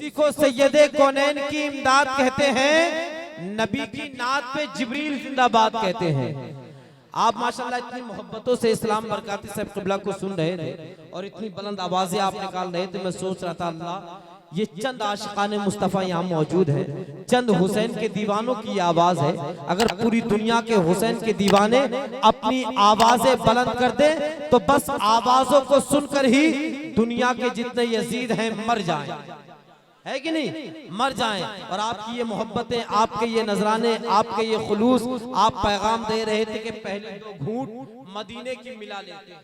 उसी को सैयदे कौनैन की इमदाद कहते हैं, नबी की नात पे जिब्रील जिंदाबाद कहते हैं। आप माशाल्लाह इतनी मोहब्बतों से इस्लाम बरकाती साहब क़िबला को सुन रहे थे और इतनी बुलंद आवाजें आप निकाल रहे थे। मैं सोच रहा था अल्लाह, ये चंद आशिकाने मुस्तफ़ा यहाँ मौजूद है, चंद हुसैन के दीवानों की आवाज है। अगर पूरी दुनिया के हुसैन के दीवाने अपनी आवाजें बुलंद कर दे तो बस आवाजों को सुनकर ही दुनिया के जितने यजीद हैं मर जाएं, है कि नहीं, मर जाएं। और आपकी ये मोहब्बतें, आपके ये नजराने, आपके ये खुलूस, आप पैगाम दे रहे थे कि पहले तो घूंट मदीने की मिला लेते हैं,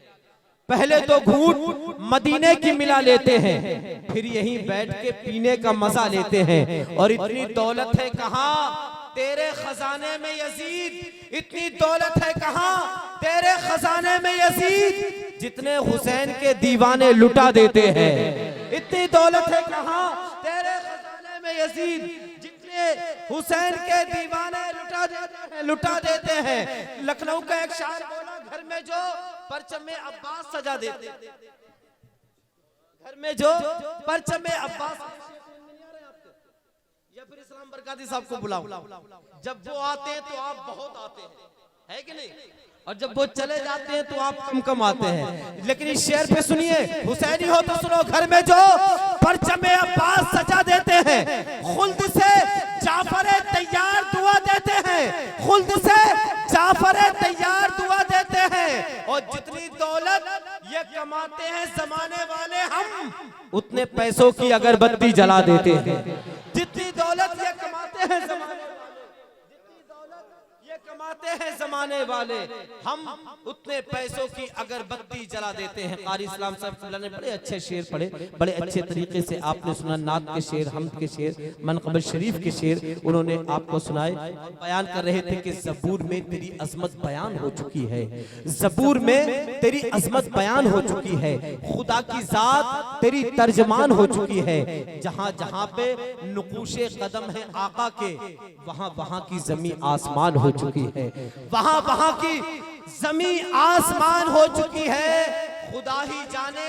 पहले तो घूंट मदीने की मिला लेते हैं, फिर यहीं बैठ के पीने का मजा लेते हैं। और इतनी दौलत है कहाँ तेरे खजाने में यजीद, इतनी दौलत है कहाँ तेरे खजाने में यजीद, जितने हुसैन के दीवाने लुटा देते हैं। इतनी दौलत है कहाँ तेरे खजाने में यजीद, जितने हुसैन के दीवाने लुटा देते हैं। लखनऊ का एक शायर बोला, घर में जो परचम अब्बास सजा देते, घर में जो परचम अब्बास, या फिर इस्लाम बरकाती साहब को बुलाओ, जब वो आते हैं तो आप बहुत आते हैं, है कि नहीं, और जब वो चले जाते हैं तो आप कम कम आते हैं। लेकिन इस शेर पे सुनिए, हुसैनी हो तो सुनो, घर में जो परचम अब्बास सजा देते हैं, खुल्द से जाफर तैयार दुआ देते हैं, खुल्द से जाफर तैयार दुआ देते हैं। और जितनी दौलत ये कमाते हैं जमाने वाले, हम उतने पैसों की अगरबत्ती जला देते हैं। जितनी दौलत ये कमाते हैं जमाने वाले, जितनी दौलत ये कमाते हैं जमाने वाले, हम उतने पैसों की अगरबत्ती जला देते हैं। कारी इस्लाम साहब ने बड़े अच्छे शेर पढ़े, बड़े अच्छे तरीके से आपने सुना, नात के शेर, हमद के शेर, मनक़बत शरीफ के शेर उन्होंने आपको सुनाए। बयान कर रहे थे कि ज़बूर में तेरी अजमत बयान हो चुकी है, ज़बूर में तेरी अजमत बयान हो चुकी है, खुदा की जात तेरी तर्जमान हो चुकी है। जहां जहां पे नुकूशे कदम है आका के, वहां वहां की जमी आसमान हो चुकी है, वहां वहां की जमी आसमान हो चुकी है। खुदा ही जाने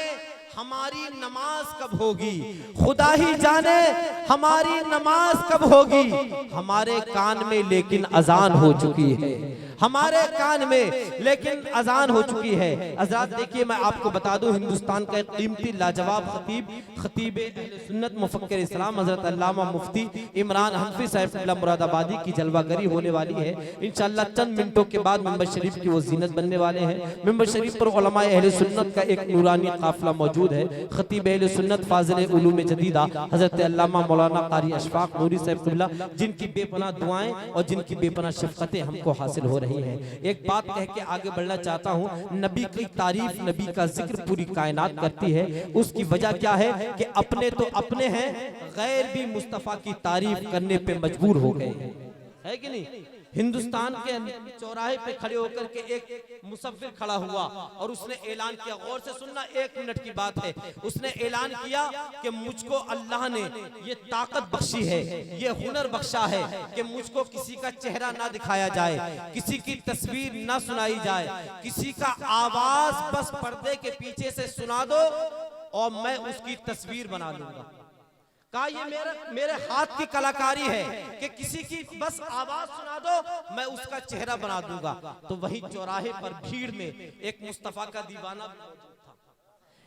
हमारी नमाज कब होगी, खुदा ही जाने हमारी नमाज कब होगी। हमारे कान में लेकिन अजान हो चुकी है, हमारे कान में लेकिन अजान हो चुकी है। हज़रात देखिए, मैं आपको बता दूं, हिंदुस्तान का एक कीमती लाजवाब खतीब अहले सुन्नत मुफक्किर इस्लाम हजरत अल्लामा मुफ्ती इमरान हनफी साहब मुरादाबादी की जलवागरी होने वाली है। इंशाअल्लाह चंद मिनटों के बाद मिंबर शरीफ की वो जीनत बनने वाले हैं। मिंबर शरीफ पर उलमाए अहले सुन्नत का एक नूरानी काफिला मौजूद है। खतीब अहले सुन्नत फाज़िल उलूम जदीदा हजरत अल्लामा मौलाना कारी अशफाक नूरी साहब क़िबला, जिनकी बेपनाह दुआएं और जिनकी बेपनाह शफ़क़तें हमको हासिल हो रही है। एक बात कह के आगे बढ़ना चाहता हूँ, नबी की तारीफ, नबी का जिक्र पूरी कायनात करती है। उसकी वजह क्या है कि अपने तो अपने हैं, गैर भी मुस्तफ़ा की तारीफ करने पे मजबूर हो गए, है कि नहीं। हिंदुस्तान के चौराहे पे खड़े होकर के एक मुसव्विर खड़ा हुआ और उसने ऐलान किया, गौर से सुनना, 1 मिनट की बात है। उसने ऐलान किया कि मुझको अल्लाह ने ये ताकत बख्शी है, ये हुनर बख्शा है कि मुझको किसी का चेहरा ना दिखाया जाए, किसी की तस्वीर ना सुनाई जाए, किसी का आवाज बस पर्दे के पीछे से सुना दो और मैं उसकी तस्वीर बना लूंगा। कहा ये मेरे हाथ की कलाकारी है कि किसी की बस आवाज सुना दो, मैं उसका चेहरा बना दूंगा। तो वही चौराहे पर भीड़ में एक मुस्तफा का दीवाना,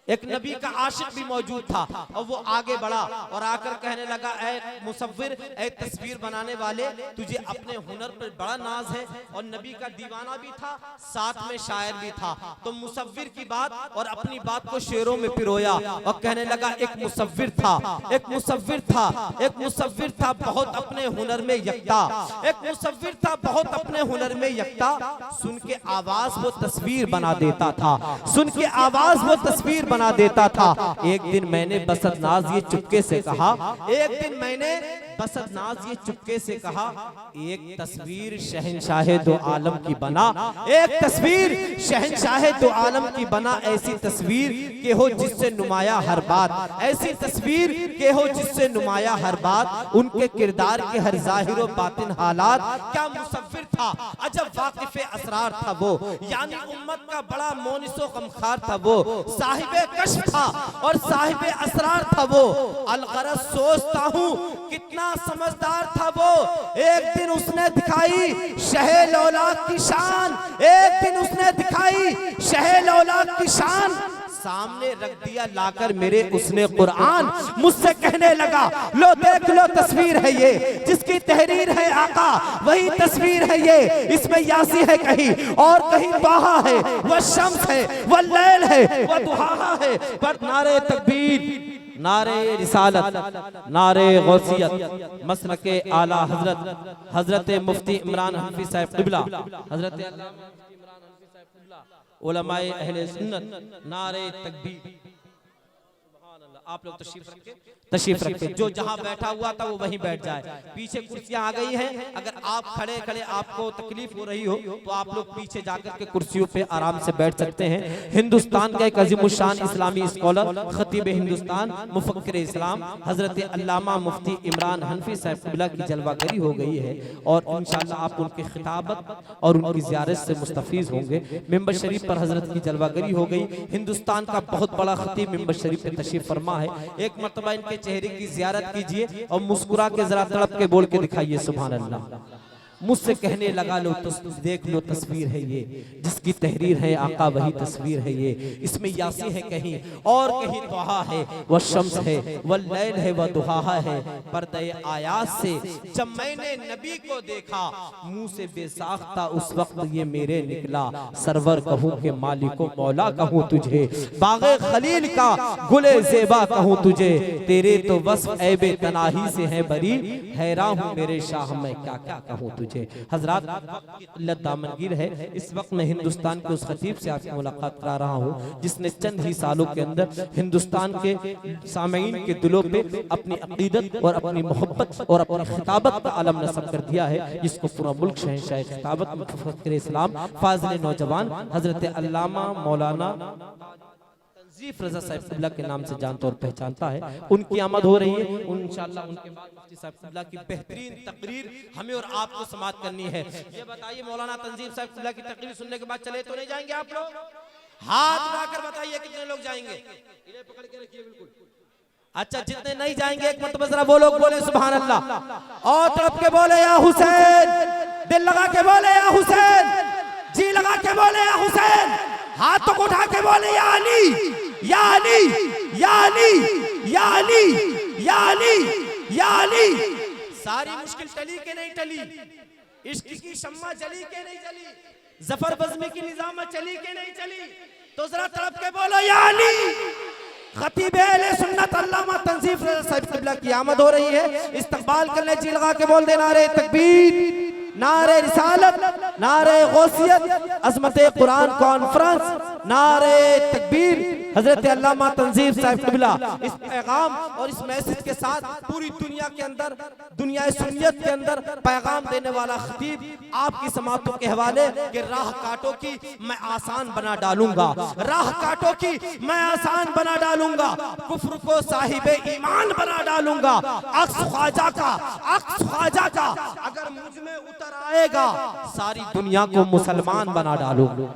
एक नबी का आशिक भी मौजूद था और वो आगे बढ़ा और आकर कहने लगा, ऐ मुसव्विर, ऐ तस्वीर बनाने वाले, तुझे अपने हुनर पर बड़ा नाज है। और नबी का दीवाना भी था, साथ में शायर भी था। तो मुसव्विर की बात और अपनी बात को शेरों में पिरोया और कहने लगा, एक मुसव्विर था, एक मुसव्विर था, एक मुसव्विर था बहुत अपने हुनर में यकता, एक मुसव्विर था बहुत अपने हुनर में यकता। सुन के आवाज वो तस्वीर बना देता था, सुन के आवाज वो तस्वीर बना देता था। एक दिन मैंने बसत नाज ये चुपके से कहा, एक दिन मैंने बसद नाज ये चुपके से कहा, एक तस्वीर शहंशाह दो आलम की बना, एक तस्वीर शहंशाह दो आलम की बना, ऐसी तस्वीर के हो जिससे नुमाया हर बात, ऐसी तस्वीर के हो जिससे नुमाया हर बात, उनके किरदार के हर जाहिर व बातिन हालात, क्या मुसव्विर था अजब वाकिफ़े असरार था वो, यानी उम्मत का बड़ा मोनिसो गमखार था वो, साहिबे कश्फ था और साहिबे असरार था वो, अलगरज सोचता हूँ कितना समझदार था वो, एक दिन उसने दिखाई शहे औलाद की शान, एक दिन उसने दिखाई शहे औलाद की शान, सामने रख दिया लाकर मेरे उसने कुरान, मुझसे कहने लगा लो देख लो तस्वीर है ये, जिसकी तहरीर है आका वही तस्वीर है ये, इसमें यासी है कहीं और कहीं बाहा है, वह शम्स है वह लैल है वह दुहा है, पर नारे तकबीर, नारे रिसालत, नारे गौसियत, मसलके आला हजरत हजरत मुफ्ती इमरान हनफी साहब क़िबला, हजरत उलमाए अहले सुन्नत, नारे तकबीर। आप लोग तशरीफ रखे, जो जहां बैठा हुआ था वो वहीं बैठ जाए, पीछे कुर्सियां आ गई हैं, अगर आप खड़े खड़े आपको तकलीफ हो रही हो तो आप लोग पीछे जाकर के कुर्सियों पे आराम से बैठ सकते हैं। हिंदुस्तान का एक अजीमुशान इस्लामी स्कॉलर, खतीब हिंदुस्तान, मुफक्किर इस्लाम हजरत अल्लामा मुफ्ती इमरान हनफी साहब क़िबला की जलवागरी हो गई है और इंशाअल्लाह आप उनकी खिताबत और उनकी ज़ियारत से मुस्तफीज होंगे। मिंबर शरीफ पर हजरत की जलवागरी हो गई, हिंदुस्तान का बहुत बड़ा खतीब मिंबर शरीफ पे तशरीफ फरमा है, एक मर्तबा इनके चेहरे की ज़ियारत कीजिए और मुस्कुरा के जरा तड़प के बोल के दिखाइए सुभान अल्लाह। मुझसे कहने लगा लो देख लो तस्वीर है ये, जिसकी तहरीर है आका वही तस्वीर है ये, इसमें यासी है कहीं और कहीं दुहा है, वह शम्स है वह लैल है वह दुहा है, पर्दे आयात से जब मैंने नबी को देखा मुंह से बेसाख्ता उस वक्त ये मेरे निकला, सरवर कहूँ के मालिको मौला कहूँ तुझे, बागे खलील का गुले जेबा कहूँ तुझे, तेरे तो वस्फ ऐबे तनाही से है बरी, हैरान हूँ मेरे शाह मैं क्या क्या कहूँ तुझे। हजरात किल्लत दामनगीर है, इस वक्त मैं हिंदुस्तान के उस खतीब से आपकी मुलाकात करा रहा हूँ जिसने चंद ही सालों के अंदर हिंदुस्तान के सामीन के दिलों पे अपनी अकीदत और अपनी मोहब्बत और अपनी खिताबत का आलम नस्ब कर दिया है, जिसको पूरा मुल्क शहंशाह खिताबत मुफक्किर इस्लाम फाज़िल नौजवान हजरत अल्लामा मौलाना तंजीफ रज़ा साहब क़िबला के नाम से जानता और पहचानता है। उनकी आमद हो रही है, इंशाअल्लाह उनके बाद मुफ्ती साहब क़िबला की बेहतरीन तकरीर हमें और आपको समाअत करनी है। ये बताइए मौलाना तंजीफ साहब क़िबला की तकरीर सुनने के बाद चले तो नहीं जाएंगे आप लोग? हाथ उठाकर बताइए कितने लोग जाएंगे? इन्हें पकड़ के रखिए बिल्कुल। अच्छा, जितने नहीं जाएंगे एक मरतबा जरा वो लोग बोले सुभान अल्लाह और तड़प के बोले या हुसैन, दिल लगा के बोले या हुसैन, जी लगा के बोले या हुसैन, हाथों को उठा के बोले या अली या अली या अली या अली या अली या अली। सारी मुश्किल टली के नहीं टली, इश्क की शम्मा जली के नहीं जली, जफर बज़्मी की निज़ामत चली के नहीं चली, तो जरा तड़प के बोलो या अली। खतीब अहले सुन्नत अल्लामा तंजीफ रज़ा साहब क़िबला की आमद हो रही है, इस्तकबाल करने जी लगा के बोल दे नारे तकबीर, नारे रिसालत, नारे गौसियत, अज़मत कुरान कॉन्फ्रेंस, नारे तकबीर, हजरत अल्लामा तंजीफ साहब क़िबला। इस पैगाम और इस मैसेज के साथ पूरी दुनिया के अंदर, दुनिया सुन्नियत के अंदर पैगाम देने वाला खतीब आपकी समातों के हवाले कि राह काटो की मैं आसान बना डालूंगा, राह काटो की मैं आसान बना डालूंगा, कुफ्र को साहिबे ईमान बना डालूंगा, अक्स ख्वाजा का, अक्स ख्वाजा का अगर मुझ में उतर आएगा सारी दुनिया को मुसलमान बना डालूंगा।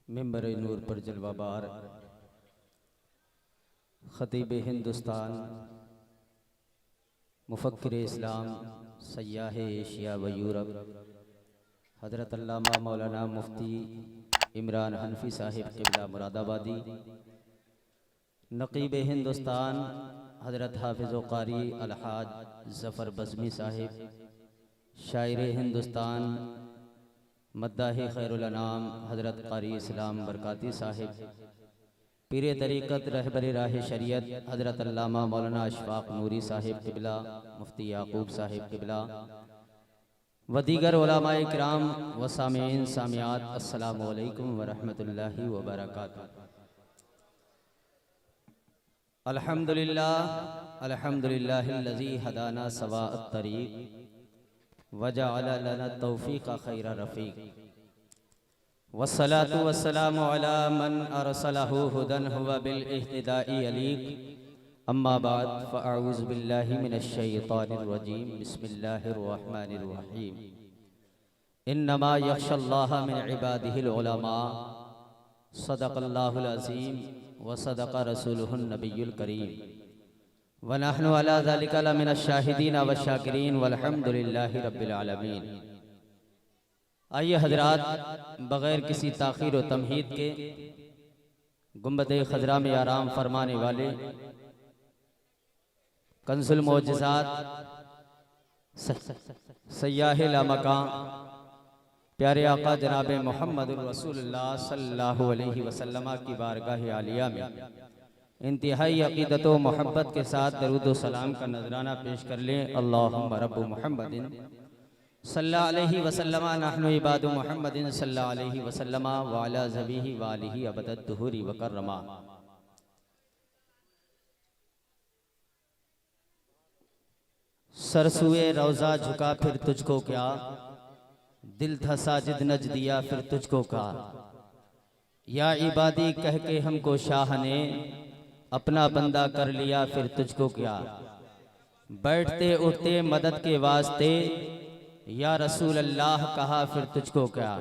मिंबर नूर पर जलवाबार खतीब हिंदुस्तान, मुफक्किर इस्लाम, सय्याह एशिया व यूरोप, हज़रत अल्लामा मौलाना मुफ्ती इमरान हनफी साहिब क़िबला मुरादाबादी, नक़ीब हिंदुस्तान हज़रत हाफ़िज़ क़ारी अलहाज ज़फ़र बज़्मी साहिब, शायर हिंदुस्तान मद्दाही खैरुल अनाम हज़रत क़ारी इस्लाम बरकाती साहिब, पीर तरीक़त रहबर राह शरीयत हज़रत अल्लामा मौलाना अशफ़ाक़ नूरी साहिब क़िबला, मुफ्ती याक़ूब साहिब क़िबला, व दीगर उलमाए किराम व सामीन सामियात, अस्सलामु अलैकुम व रहमतुल्लाहि व बरकातुहू। अल्हम्दुलिल्लाहिल्लज़ी हदाना सवाअत तरीक़ व जअल लना तौफ़ीक़ खैर रफ़ीक़ वस्सलातु वस्सलामु अला मन अरसलहु हुदन हुवा बिल इह्तिदाई अलीक़। अम्मा बाद फ़अऊज़ु बिल्लाहि मिनश शैतानिर रजीम। बिस्मिल्लाहिर रहमानिर रहीम। इन्नमा यख्शल्लाह मिन इबादिहिल उलमा। सदक़ल्लाहुल अज़ीम व सदक़ रसूलुहुन नबियुल करीम व नहनु अला ज़ालिका लमिनश शाहिदीन व शाकिरीन वल्हम्दुलिल्लाहि रब्बिल आलमीन। आइए हजरात, बग़ैर किसी ताख़ीर व तमहीद के गुंबद खजरा में आराम फरमाने वाले कंजुल मोजज़ात सय्याह लामकान प्यारे आका जनाब मोहम्मद रसूलुल्लाह सल्लल्लाहु अलैहि वसल्लम की बारगाह आलिया में इंतहाई अक़ीदत व मोहब्बत के साथ दरूद व सलाम का नजराना पेश कर लें। अल्लाहुम्मा रब्बु मुहम्मदिन सल्लल्लाहु अलैहि वसल्लम नहनु इबादु मुहम्मदिन सल्लल्लाहु अलैहि वसल्लम व अला ज़बीहि व आलिहि अबदद दुहूरी व कर्रमा। सरसुए रोज़ा झुका फिर तुझको क्या, दिल था साजिद नज दिया फिर तुझको का। या इबादी कह के हमको शाह ने अपना बंदा कर लिया फिर तुझको क्या। बैठते उठते मदद के वास्ते या रसूल अल्लाह कहा फिर तुझको क्या।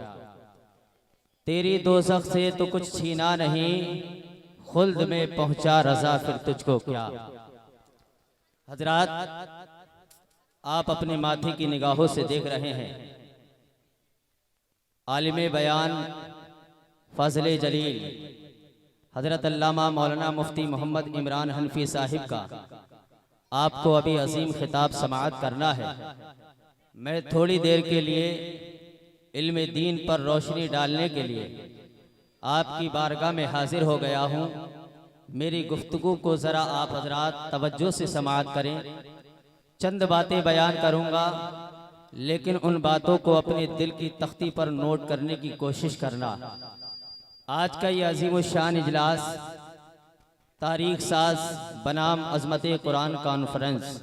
तेरी दोज़ख से तो कुछ छीना नहीं, खुल्द में पहुंचा रज़ा फिर तुझको क्या। हजरात, आप अपने माथे की निगाहों से देख रहे हैं आलिम बयान फ़ाज़िल जलील हज़रत अल्लामा मौलाना मुफ्ती मोहम्मद इमरान हनफी साहिब का आपको अभी अजीम खिताब समाअत करना है। मैं थोड़ी देर के लिए इल्म दीन पर रोशनी डालने के लिए आपकी बारगाह में हाजिर हो गया हूँ। मेरी गुफ्तगू को ज़रा आप हजरात तवज्जो से समाअत करें। चंद बातें बयान करूँगा, लेकिन उन बातों को अपने दिल की तख्ती पर नोट करने की कोशिश करना। आज का ये अजीम शान इजलास तारीख साज बनाम अज़मत कुरान कॉन्फ्रेंस,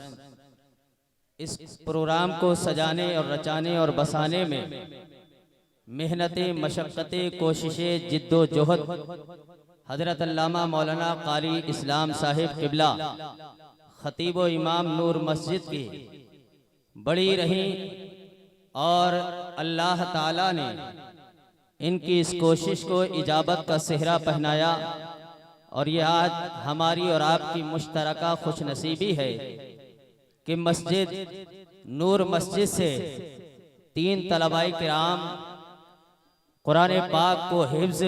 इस प्रोग्राम को सजाने और रचाने और बसाने में मेहनतें, मशक्क़तें, कोशिशें, जिद्दोजहद हज़रत अल्लामा मौलाना कारी इस्लाम साहिब क़िबला खतीब व इमाम नूर मस्जिद की बड़ी रही और अल्लाह ताला ने इनकी इस कोशिश को इजाबत का सेहरा पहनाया। और यह आज हमारी और आपकी मुश्तरका खुशनसीबी है कि मस्जिद नूर मस्जिद से 3 तलबाए किराम कुरान पाक को हिफ्ज़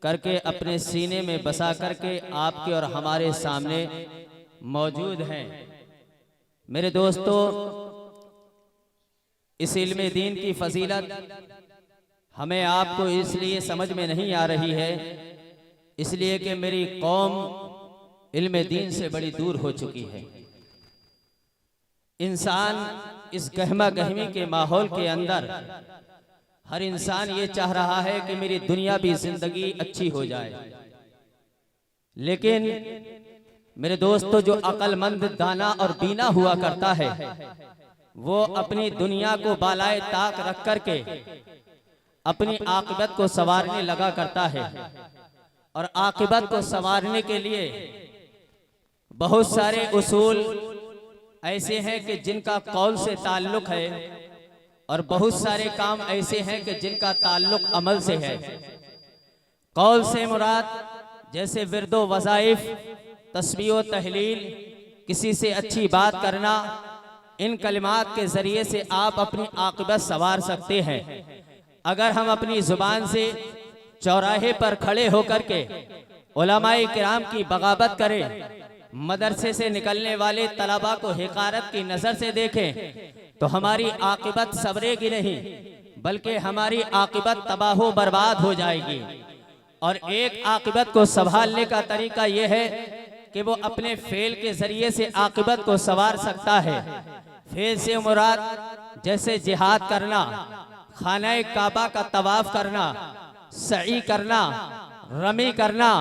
करके अपने सीने में बसा करके आपके और हमारे सामने मौजूद हैं। मेरे दोस्तों, इस इल्म दीन की फजीलत हमें आपको इसलिए समझ में नहीं आ रही है, इसलिए कि मेरी कौम इल्म दीन से बड़ी दूर हो चुकी है। इंसान इस गहमा गहमी के माहौल के अंदर हर इंसान ये चाह रहा है कि मेरी दुनियावी जिंदगी अच्छी हो जाए, लेकिन मेरे दोस्तों, जो अक्लमंद, दाना और बीना हुआ करता है वो अपनी दुनिया को बालाए ताक रख करके अपनी आक़िबत को संवारने लगा करता है। और आक़िबत को संवारने के लिए बहुत सारे उसूल ऐसे हैं कि जिनका कौल से ताल्लुक है और बहुत सारे काम ऐसे हैं कि जिनका ताल्लुक अमल से है। कौल से मुराद जैसे विर्दो वज़ाइफ, तस्बीह तहलील, किसी से अच्छी बात करना, इन कलिमात के ज़रिए से आप अपनी आक़िबत संवार सकते हैं। अगर हम अपनी ज़ुबान से चौराहे पर खड़े होकर के उलमाए किराम की बगावत करें, मदरसे से निकलने वाले तलबा को हिकारत की नज़र से देखें, तो हमारी आक़िबत सवरेगी नहीं, बल्कि हमारी आक़िबत तबाह बर्बाद हो जाएगी। और एक आक़िबत को संभालने का तरीका यह है कि वो अपने फेल के ज़रिए से आक़िबत को संवार सकता है। फेल से मुराद जैसे जिहाद करना, खाना काबा का तवाफ करना, सई करना, रमी करना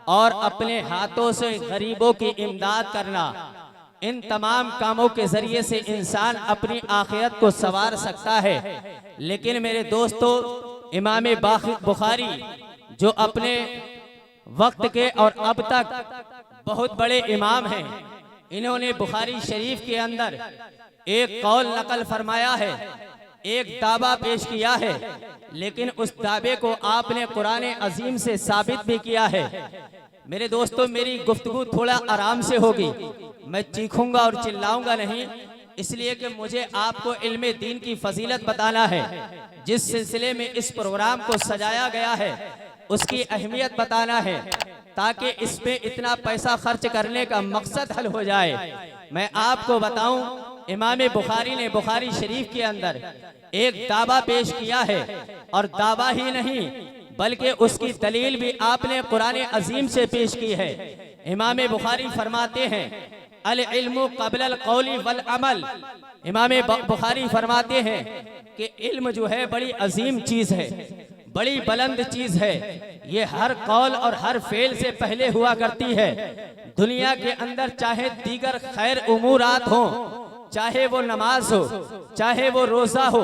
और अपने हाथों से गरीबों की इमदाद करना। इन तमाम कामों के जरिए से इंसान अपनी आखिरत को संवार सकता है। लेकिन मेरे दोस्तों, इमाम बुखारी जो अपने वक्त के और अब तक बहुत बड़े इमाम हैं, इन्होंने बुखारी शरीफ के अंदर एक कौल नकल फरमाया है, एक दावा पेश किया है, लेकिन उस दावे को आपने कुरान अजीम से साबित भी किया है। मेरे दोस्तों, मेरी गुफ्तगू थोड़ा आराम से होगी, मैं चीखूंगा और चिल्लाऊंगा नहीं, इसलिए कि मुझे आपको इल्मे दीन की फजीलत बताना है। जिस सिलसिले में इस प्रोग्राम को सजाया गया है उसकी अहमियत बताना है, ताकि इस पे इतना पैसा खर्च करने का मकसद हल हो जाए। मैं आपको बताऊं, इमाम बुखारी ने बुखारी शरीफ के अंदर एक दावा पेश किया है, और दावा ही नहीं बल्कि उसकी दलील भी आपने कुरान अजीम से पेश की है। इमाम बुखारी फरमाते हैं, अल इल्मु क़ब्ल अल क़ौली वल अमल। इमाम बुखारी फरमाते हैं कि इल्म जो है बड़ी अजीम चीज है, बड़ी बुलंद चीज है। ये हर कौल और हर फेल से पहले हुआ करती है। दुनिया के अंदर चाहे दीगर खैर उमूरात हो, चाहे वो नमाज हो, चाहे वो रोजा हो,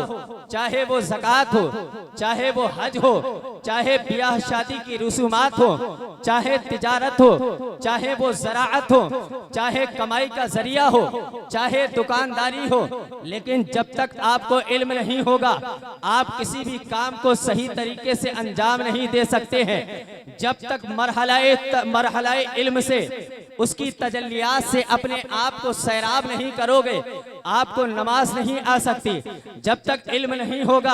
चाहे वो ज़कात हो, चाहे वो हज हो, चाहे ब्याह शादी की रसूमात हो, चाहे तिजारत हो, चाहे वो ज़राअत हो, चाहे कमाई का जरिया हो, चाहे दुकानदारी हो, लेकिन जब तक आपको इल्म नहीं होगा आप किसी भी काम को सही तरीके से अंजाम नहीं दे सकते हैं। जब तक मरहलाए इल्म से, उसकी तजल्लियात से अपने आप को सैराब नहीं करोगे, आपको नमाज नहीं आ सकती। जब तक इल्म नहीं होगा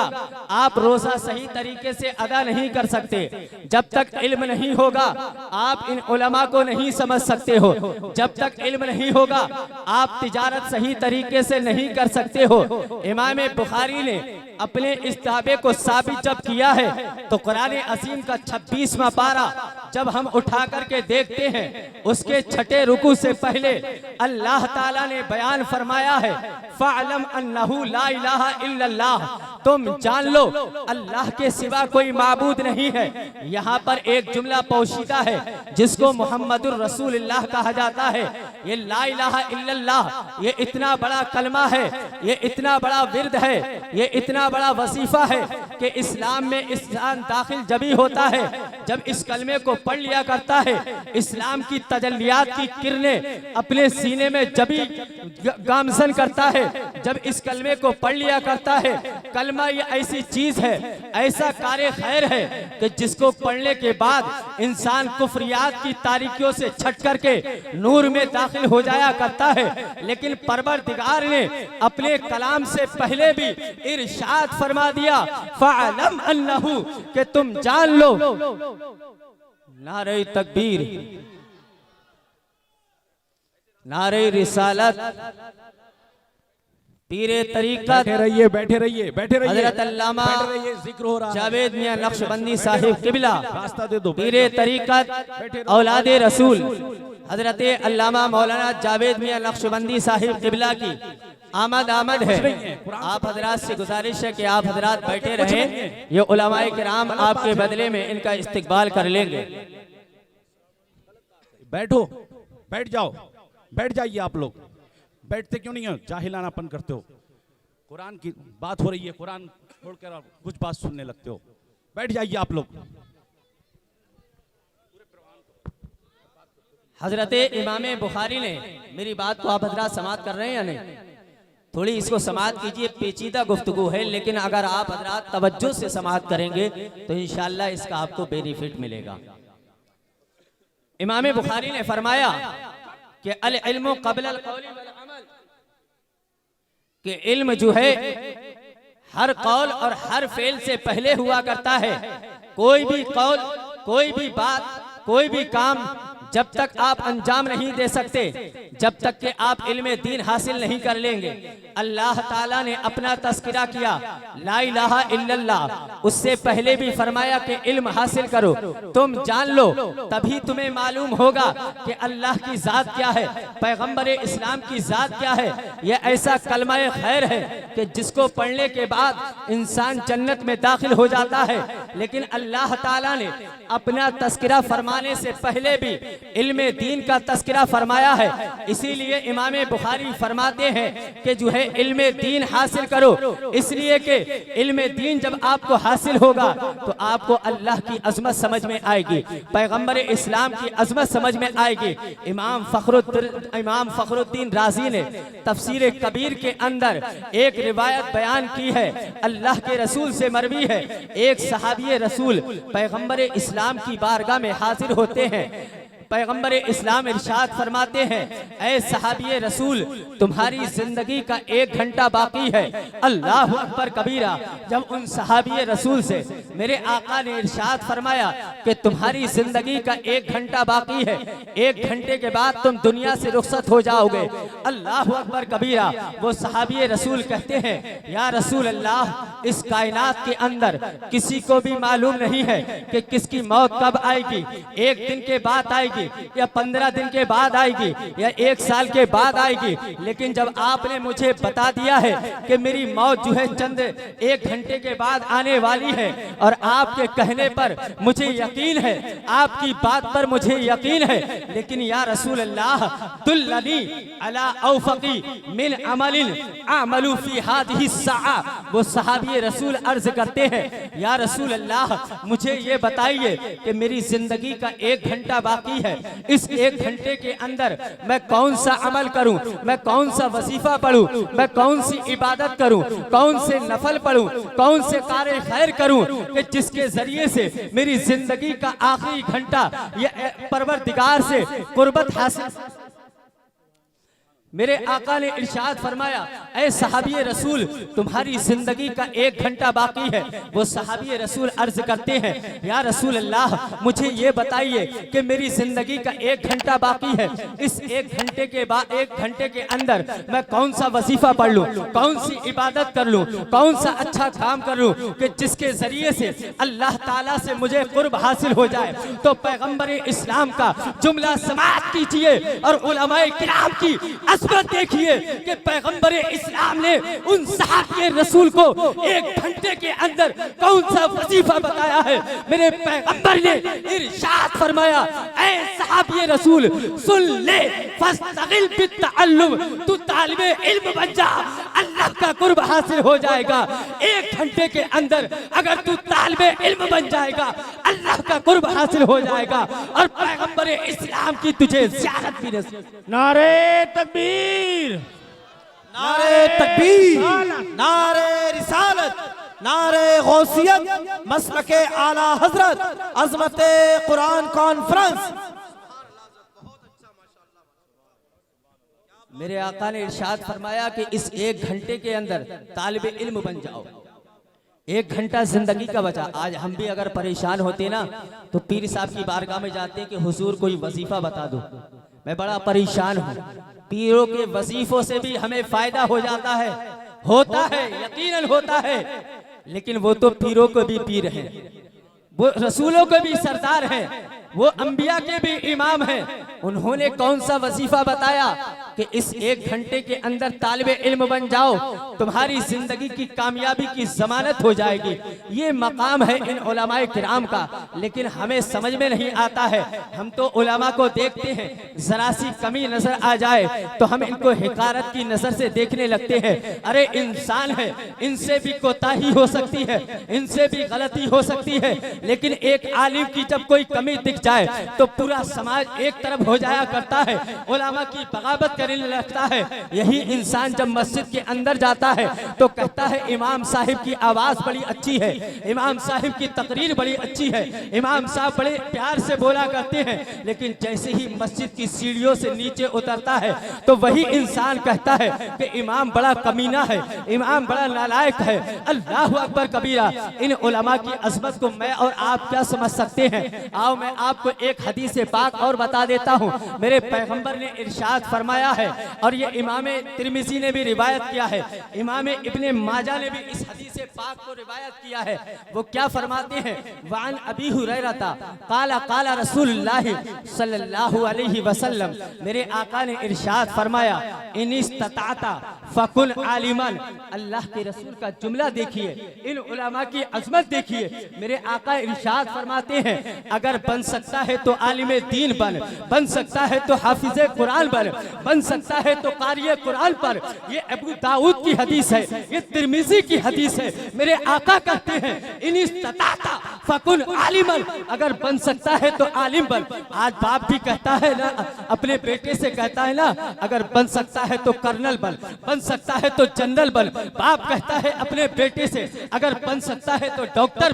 आप रोजा सही तरीके से अदा नहीं कर सकते। जब तक इल्म नहीं होगा आप इन उलमा को नहीं समझ सकते हो। जब तक इल्म नहीं होगा आप तिजारत सही तरीके से नहीं कर सकते हो। इमाम बुखारी ने अपने इस दावे को साबित जब किया है तो कुरान अजीम का 26वां पारा जब हम उठा करके देखते हैं, उसके छठे रुकू से पहले अल्लाह ताला ने बयान फरमाया है, फ़अलम अन्नहु ला इलाहा इल्लल्लाह, तुम जान लो अल्लाह के सिवा कोई माबूद नहीं है। यहाँ पर एक जुमला पोशीदा है जिसको मुहम्मदुर रसूलुल्लाह कहा जाता है। ये ला इलाहा इल्लल्लाह ये इतना बड़ा कलमा है, ये इतना बड़ा विर्द है, ये इतना बड़ा वजीफा है कि इस्लाम में इंसान दाखिल जभी होता है जब इस कलमे को पढ़ लिया करता है। इस्लाम की तजल्लियात की किरणें अपने सीने में जभी गामसन करता है जब इस कलमे को पढ़ लिया करता है। कलमा ये ऐसी चीज है, ऐसा कार्य खैर है कि जिसको पढ़ने के बाद इंसान कुफरियात की तारीकियों से छट करके नूर में दाखिल हो जाया करता है। लेकिन परवरदिगार ने अपने कलाम से पहले भी इरशाद फरमा दिया, फ़अलम अन्नहु, कि तुम जान लो। नारे तकबीर, नारे रिसालत, पीरे तरीक़त, बैठे रहिए बैठे रहिए बैठे रहिए, हज़रत अल्लामा जिक्र हो रहा है, जावेद मियां नक्शबंदी साहिब किबला, रास्ता दे दो, पीरे तरीक़त औलादे रसूल हज़रत अल्लामा मौलाना जावेद मियां नक्शबंदी साहिब किबला की आमद है। आप हजरात से गुजारिश है कि आप हजरात बैठे रहें, ये उलमाए किराम आपके बदले में इनका इस्तकबाल कर लेंगे। बैठो, बैठ जाओ, बैठ जाइए आप लोग। बैठते क्यों नहीं हो, जाहिलानापन करते हो। कुरान की बात हो रही है, कुरान छोड़कर आप कुछ बात सुनने लगते हो। बैठ जाइए आप लोग। हजरत इमाम बुखारी ने, मेरी बात को आप हजरात समाअत कर रहे हैं या नहीं? थोड़ी इसको समाअत कीजिए, पेचीदा गुफ्तगू है, लेकिन अगर आप हजरात तवज्जो से समाअत करेंगे तो इंशाअल्लाह इसका आपको बेनिफिट मिलेगा। इमाम बुखारी ने फरमाया कि अल इल्मु क़ब्ल अल क़ौली वल अमल, कि इल्म जो है हर कौल और हर फेल से पहले हुआ करता है। कोई भी कौल, कोई भी बात, कोई भी काम जब तक आप अंजाम नहीं दे सकते, जब तक कि आप इल्म दीन हासिल नहीं कर लेंगे। अल्लाह ताला ने अपना तस्करा किया ला इलाहा इल्लल्लाह, उससे पहले भी फरमाया कि इल्म हासिल करो, तुम जान लो, तभी तुम्हें मालूम होगा कि अल्लाह की जात क्या है, पैगंबर इस्लाम की जात क्या है। यह ऐसा कलमा खैर है कि जिसको पढ़ने के बाद इंसान जन्नत में दाखिल हो जाता है। लेकिन अल्लाह ताला ने अपना तस्करा फरमाने से पहले भी इल्म दीन का तस्करा फरमाया है। इसीलिए इमाम बुखारी फरमाते हैं कि जो है इल्म दीन हासिल करो, इसलिए कि इल्म दीन जब आपको हासिल होगा तो आपको अल्लाह की अजमत समझ में आएगी, पैगंबर इस्लाम की अजमत समझ में आएगी। इमाम फखरुद्दीन राजी ने तफसीर कबीर के अंदर एक रिवायत बयान की है, अल्लाह के रसूल से मरवी है। एक सहाबी रसूल पैगंबर इस्लाम की बारगाह में हाजिर होते हैं। पैगंबर इस्लाम इरशाद फरमाते हैं, ऐ सहाबी रसूल, तुम्हारी जिंदगी का 1 घंटा बाकी है। अल्लाह अकबर कबीरा। जब उन सहाबी रसूल से मेरे आका ने इरशाद फरमाया कि तुम्हारी जिंदगी का 1 घंटा बाकी है, 1 घंटे के बाद तुम दुनिया से रुखसत हो जाओगे। अल्लाह अकबर कबीरा। वो सहाबी रसूल कहते हैं, या रसूल अल्लाह, इस कायनात के अंदर किसी को भी मालूम नहीं है कि किसकी मौत कब आएगी, 1 दिन के बाद आएगी या 15 दिन के बाद आएगी या 1 साल के बाद आएगी। लेकिन जब आपने मुझे बता दिया है कि मेरी मौत जो है चंद 1 घंटे के बाद आने वाली है, और आपके कहने पर मुझे यकीन है, आपकी बात पर मुझे यकीन है, लेकिन या रसूल अल्लाह, दुल्लनी अला औफकी मिन अमलिन अमलु फी हादिही सआ। वो सहाबी रसूल अर्ज करते हैं, या रसूल अल्लाह, मुझे ये बताइए कि मेरी जिंदगी का 1 घंटा बाकी है, इस 1 घंटे के अंदर मैं कौन सा अमल करूं, मैं कौन सा वजीफा पढ़ूं, मैं कौन सी इबादत करूं, कौन से नफल पढ़ूं, कौन से कार्य खैर करूं कि जिसके जरिए से मेरी जिंदगी का आखिरी घंटा ये परवरदिगार से कुर्बत हासिल। मेरे आका ने इरशाद फरमाया, ऐ सहाबी रसूल, तुम्हारी जिंदगी का 1 घंटा बाकी है। वो सहाबी रसूल अर्ज करते हैं, या रसूल अल्लाह, मुझे ये बताइए कि मेरी जिंदगी का 1 घंटा बाकी है, इस 1 घंटे के बाद 1 घंटे के अंदर मैं कौन सा वजीफा पढ़ लूं, कौन सी इबादत कर लूं, कौन सा अच्छा काम कर लूं कि जिसके जरिए से अल्लाह ताला से मुझे कुर्ब हासिल हो जाए। तो पैगंबर इस्लाम का जुमला समाअत कीजिए और उलमाए किराम की असमत देखिए कि पैगंबर इस्लाम ने उन सहाबी रसूल को 1 घंटे के अंदर कौन सा वजीफा बताया है। मेरे पैगंबर ने इरशाद फरमाया, ऐ सहाबी रसूल, सुन ले, फस्तगिल बित्तअल्लुम, तू तालिबे इल्म बन जा, अल्लाह का कुर्ब हासिल हो जाएगा। 1 घंटे के अंदर अगर तू तालिबे इल्म बन जाएगा, अल्लाह का कुर्ब हासिल हो जाएगा और पैगंबर इस्लाम की तुझे ज़ियारत भी नसीब। नारे तकबीर, नारे तकबीर, नारे रिसालत, नारे गौसियत, मसलके आला हजरत, अजमते कुरान कॉन्फ्रेंस। मेरे आका ने इरशाद फरमाया कि इस 1 घंटे के अंदर तालिबे इल्म बन जाओ। 1 घंटा जिंदगी का बचा। आज हम भी अगर परेशान होते ना तो पीर साहब की बारगाह में जाते कि हुजूर कोई वजीफा बता दो, मैं बड़ा परेशान हूँ। पीरों के वजीफों से भी हमें फायदा हो जाता है, होता है, यकीनन होता है, लेकिन वो तो पीरों को भी पीर हैं, वो रसूलों के भी सरदार हैं, वो अंबिया के भी इमाम हैं। उन्होंने कौन सा वजीफा बताया कि इस 1 घंटे के अंदर तालिबे इल्म बन जाओ, तुम्हारी जिंदगी की कामयाबी की जमानत हो जाएगी। ये मकाम है इन उलमाए किराम का, लेकिन हमें समझ में नहीं आता है। हम तो उलमा को देखते हैं, जरा सी कमी नजर आ जाए तो हम इनको हिकारत की नजर से देखने लगते हैं। अरे इंसान है, इनसे भी कोताही हो सकती है, इनसे भी गलती हो सकती है, लेकिन एक आलिम की जब कोई कमी दिख जाए तो पूरा समाज एक तरफ हो जाया करता है, उलमा की बगावत करने लगता है। यही इंसान जब मस्जिद के अंदर जाता है तो कहता है इमाम साहिब की आवाज बड़ी अच्छी है, इमाम साहिब की तकरीर बड़ी अच्छी है, इमाम साहब बड़े प्यार से बोला करते हैं, लेकिन जैसे ही मस्जिद की सीढ़ियों से नीचे उतरता है तो वही इंसान कहता है कि इमाम बड़ा कमीना है, इमाम बड़ा नालायक है। अल्लाह अकबर कबीरा। इन उलमा की अज़मत को मैं और आप क्या समझ सकते हैं? आओ मैं आपको एक हदीस पाक और बता देता हूँ। मेरे पैगंबर ने इरशाद फरमाया है, और ये इमाम तिरमिज़ी ने भी रिवायत किया है, इमाम इब्ने माजा ने भी इस हदीस पाक को रिवायत किया है। वो क्या फरमाते हैं, वान अबी हुरैरा काला काला रसूलुल्लाह सल्लल्लाहु अलैहि वसल्लम, मेरे आका ने इरशाद फरमाया, इनिस्तताता फकुन आलिमन। अल्लाह के रसूल का जुमला देखिए, इन उलमा की अजमत देखिए। मेरे आका इरशाद फरमाते हैं, अगर बन सकता है तो आलिम दीन बन सकता है तो हाफिज कुरान बन सकता है तो कारी कुरान पर। ये अबू दाऊद की हदीस है, ये तिरमिज़ी की हदीस है। मेरे आका कहते हैं, इनिस्तताता फकुन आलिमन, अगर बन सकता है तो आलिम बन। आज बाप भी कहता है ना, अपने बेटे से कहता है ना, अगर बन सकता है तो कर्नल बन सकता है तो जनरल बाप कहता है अपने बेटे से, अगर बन सकता है तो डॉक्टर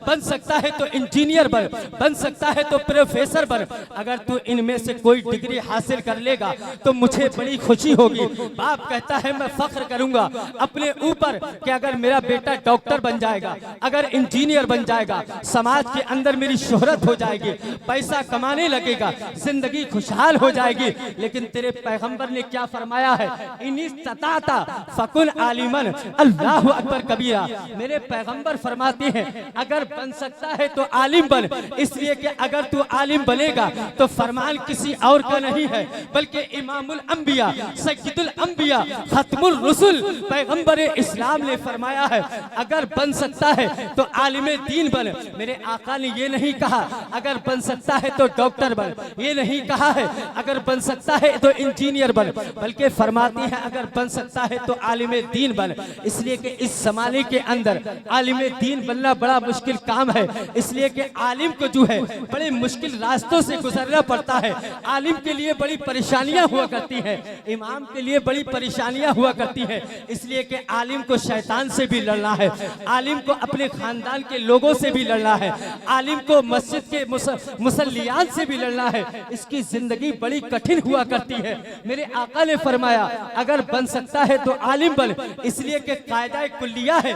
बन सकता है तो इंजीनियर बन सकता है तो प्रोफेसर अगर तू इनमें से कोई डिग्री हासिल कर लेगा तो मुझे बड़ी खुशी होगी। बाप कहता है, मैं फख्र करूंगा अपने ऊपर कि अगर मेरा बेटा डॉक्टर बन जाएगा, अगर इंजीनियर बन जाएगा, समाज के अंदर मेरी शोहरत हो जाएगी, पैसा कमाने लगेगा, जिंदगी खुशहाल हो जाएगी। लेकिन तेरे पैगंबर ने क्या फरमाया है, इनिस्तताता फकुन आलिमन, अल्लाहु अकबर कबीरा। मेरे पैगंबर फरमाते हैं, अगर बन सकता है तो आलिम बन, इसलिए कि अगर तू आलिम बनेगा तो फरमान किसी और का नहीं है, बल्कि इमामुल अंबिया, सय्यदुल अंबिया, खत्मुल रसूल पैगंबर इस्लाम ने फरमाया है, अगर बन सकता है तो आलिम दीन बन। मेरे आका ने ये नहीं कहा अगर बन सकता है तो डॉक्टर बन, ये नहीं कहा है अगर बन सकता है तो इंजीनियर बन, बल्कि फरमाती है अगर बन सकता है तो आलिम दीन बन। इसलिए कि इस जमाने के अंदर आलिम दीन बनना बड़ा मुश्किल काम है, इसलिए कि आलिम को जो है बड़े मुश्किल रास्तों से गुजरना पड़ता है। आलिम के लिए बड़ी परेशानियां हुआ करती हैं, इमाम के लिए बड़ी परेशानियां हुआ करती हैं, इसलिए कि आलिम को शैतान से भी लड़ना है, आलिम को अपने खानदान के लोगों से भी लड़ना है, आलिम को मस्जिद के मुसल्लियान से भी लड़ना है। इसकी जिंदगी बड़ी कठिन हुआ करती है। मेरे आका ने फरमाया, अगर बन सकता है तो आलिम बन, इसलिए कि कायदा कुल्लिया है,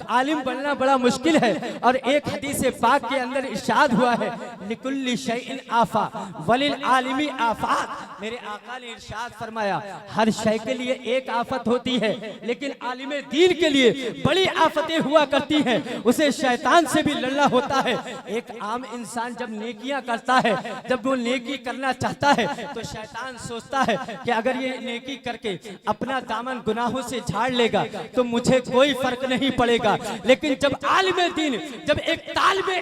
आलिम बनना बड़ा मुश्किल है। और एक हदीस पाक के अंदर इरशाद हुआ है, लिकुल्लि शैइन आफा वलिल आलिमी आफात। मेरे आका ने इरशाद फरमाया, हर शय के लिए एक आफत होती है, लेकिन आलिम दीन के लिए बड़ी आफतें हुआ करती हैं, उसे शैतान से भी लड़ना होता है। एक आम इंसान जब नेकियां करता है, जब वो नेकी करना चाहता है, तो शैतान सोचता है कि अगर ये नेकी करके अपना दामन गुनाहों से झाड़ लेगा तो मुझे कोई फर्क नहीं पड़ेगा। लेकिन जब आलिम दीन, जब एक तालिबे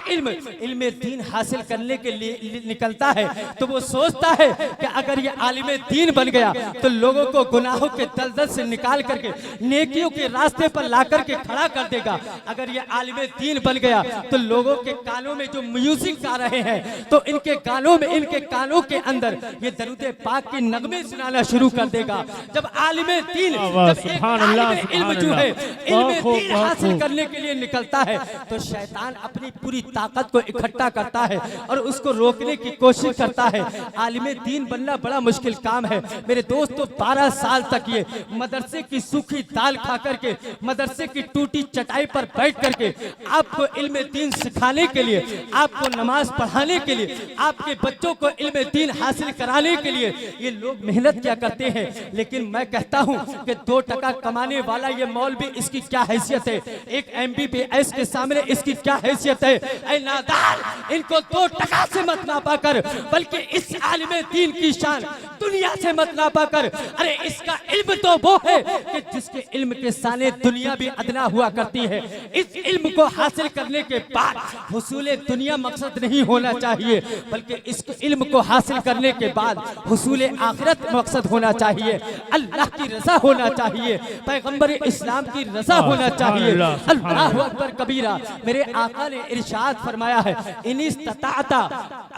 इल्म दीन हासिल करने के लिए निकलता है, तो वो सोचता है कि अगर ये आलिम दीन बन गया तो लोगों को गुनाहों के दलदल से निकाल करके नेकियों के रास्ते पर ला करके खड़ा कर देगा। अगर ये आलिम दीन बन गया तो लोगों के कानों में जो म्यूजिक गा रहे हैं, तो इनके कानों के अंदर ये दरूद पाक के नगमे सुनाना शुरू कर देगा। जब आलिम दीन, जब एक तालिबे इल्म जो है इल्म दीन हासिल करने के लिए निकलता है, तो शैतान अपनी पूरी ताकत को इकट्ठा करता है और उसको रोकने की कोशिश करता है। आलिम दीन बनना बड़ा मुश्किल काम है मेरे दोस्तों। 12 साल तक ये मदरसे की सूखी दाल खा करके, मदरसे की टूटी चटाई पर बैठ करके आपको इल्म दीन सिखाने के लिए, आपको नमाज पढ़ाने के लिए, आपके बच्चों को इल्म दीन हासिल कराने के लिए ये लोग मेहनत क्या करते हैं। लेकिन मैं कहता हूँ कि 2 टका कमाने वाला ये मौलवी, इसकी क्या हैसियत है, एक MBBS के सामने इसकी क्या हैसियत है। ऐ नादान, इनको 2 टका से मत नापा कर, बल्कि इस आलिम दीन की शान दुनिया से मत नापा कर। अरे इसका इल्म तो वो है कि जिसके इल्म के सामने दुनिया भी अदना हुआ करती है। इस इल्म को हासिल करने के बाद हुसूल दुनिया मकसद नहीं होना चाहिए, बल्कि इस इल्म को हासिल करने के बाद हुसूल आखिरत मकसद होना चाहिए। अल्लाह की रजा होना चाहिए, पैगंबर इस्लाम की रजा होना चाहिए। अल्लाहु अकबर कबीरा। मेरे आका ने इरशाद फरमाया है, इनिस्तताता